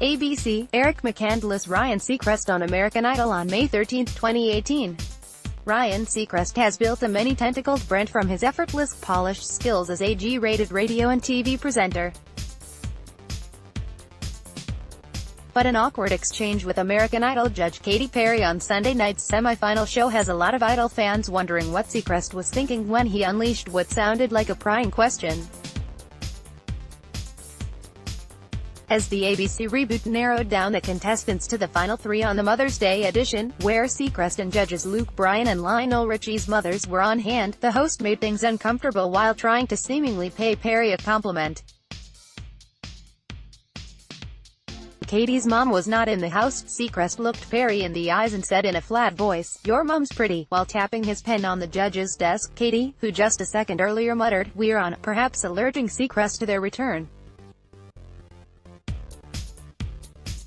ABC, Eric McCandless Ryan Seacrest on American Idol on May 13, 2018. Ryan Seacrest has built a many-tentacled brand from his effortless, polished skills as a G-rated radio and TV presenter. But an awkward exchange with American Idol judge Katy Perry on Sunday night's semifinal show has a lot of Idol fans wondering what Seacrest was thinking when he unleashed what sounded like a prying question. As the ABC reboot narrowed down the contestants to the final three on the Mother's Day edition, where Seacrest and judges Luke Bryan and Lionel Richie's mothers were on hand, the host made things uncomfortable while trying to seemingly pay Perry a compliment. Katy's mom was not in the house. Seacrest looked Perry in the eyes and said in a flat voice, "Your mom's pretty," while tapping his pen on the judge's desk. Katy, who just a second earlier muttered, "We're on," perhaps alerting Seacrest to their return.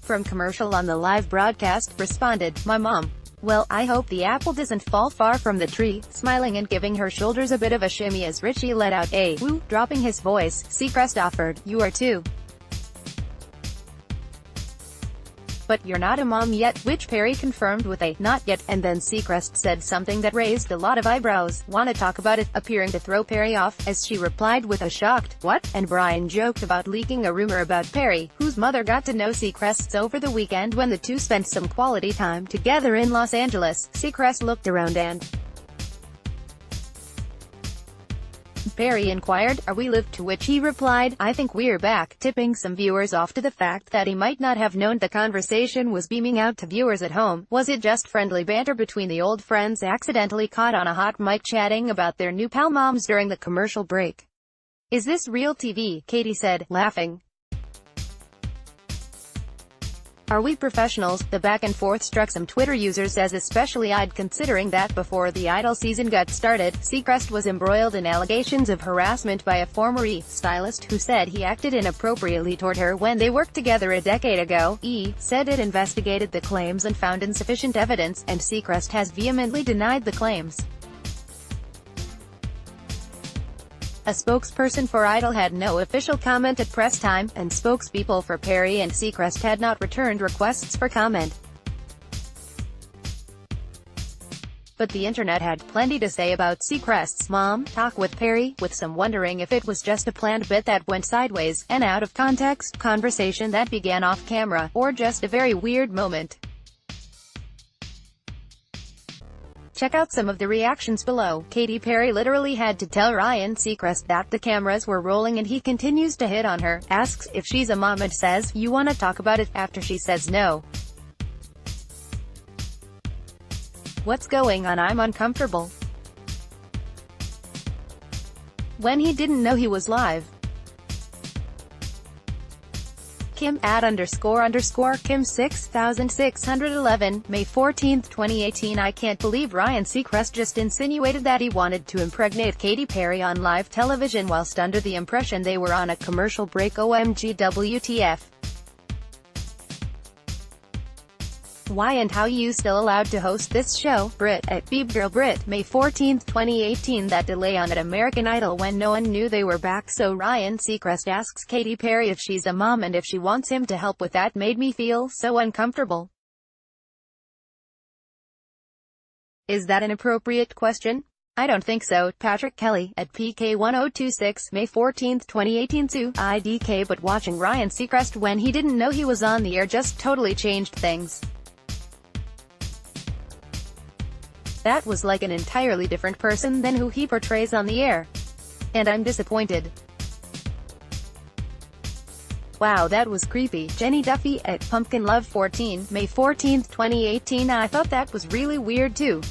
From commercial on the live broadcast, responded, "My mom. Well, I hope the apple doesn't fall far from the tree," smiling and giving her shoulders a bit of a shimmy as Richie let out a woo. Dropping his voice, Seacrest offered, "You are too. But you're not a mom yet," which Perry confirmed with a "not yet," and then Seacrest said something that raised a lot of eyebrows. "Wanna talk about it?" appearing to throw Perry off, as she replied with a shocked, "What?" and Bryan joked about leaking a rumor about Perry, whose mother got to know Seacrest over the weekend when the two spent some quality time together in Los Angeles. Seacrest looked around and Perry inquired, "Are we live?" to which he replied, "I think we're back," tipping some viewers off to the fact that he might not have known the conversation was beaming out to viewers at home. Was it just friendly banter between the old friends accidentally caught on a hot mic chatting about their new pal moms during the commercial break? "Is this real TV?" Katy said, laughing. "Are we professionals?" The back and forth struck some Twitter users as especially odd, considering that before the Idol season got started, Seacrest was embroiled in allegations of harassment by a former stylist who said he acted inappropriately toward her when they worked together a decade ago. Said it investigated the claims and found insufficient evidence, and Seacrest has vehemently denied the claims. A spokesperson for Idol had no official comment at press time, and spokespeople for Perry and Seacrest had not returned requests for comment. But the internet had plenty to say about Seacrest's mom talk with Perry, with some wondering if it was just a planned bit that went sideways, an out-of-context conversation that began off-camera, or just a very weird moment. Check out some of the reactions below. Katy Perry literally had to tell Ryan Seacrest that the cameras were rolling and he continues to hit on her, asks if she's a mom and says, "You wanna talk about it?" after she says no. "What's going on? I'm uncomfortable." When he didn't know he was live. Kim @__Kim 6611, May 14, 2018. I can't believe Ryan Seacrest just insinuated that he wanted to impregnate Katy Perry on live television whilst under the impression they were on a commercial break. OMG WTF. Why and how you still allowed to host this show? Brit @BeebGirlBrit, May 14, 2018. That delay on at American Idol when no one knew they were back. So Ryan Seacrest asks Katy Perry if she's a mom and if she wants him to help with that. Made me feel so uncomfortable. Is that an appropriate question? I don't think so. Patrick Kelly @PK1026, May 14, 2018. Sue IDK. But watching Ryan Seacrest when he didn't know he was on the air just totally changed things. That was like an entirely different person than who he portrays on the air. And I'm disappointed. Wow, that was creepy. Jenny Duffy @PumpkinLove14, May 14, 2018. I thought that was really weird too.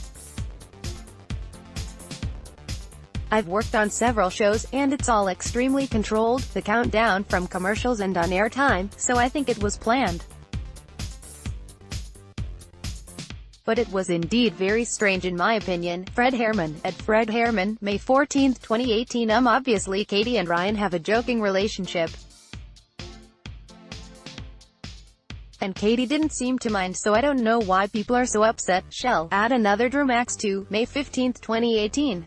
I've worked on several shows, and it's all extremely controlled, the countdown from commercials and on-air time, so I think it was planned. But it was indeed very strange in my opinion. Fred Hairman @FredHairman, May 14, 2018. Obviously Katy and Ryan have a joking relationship. And Katy didn't seem to mind, so I don't know why people are so upset. Shell @AnotherDramax2, May 15, 2018.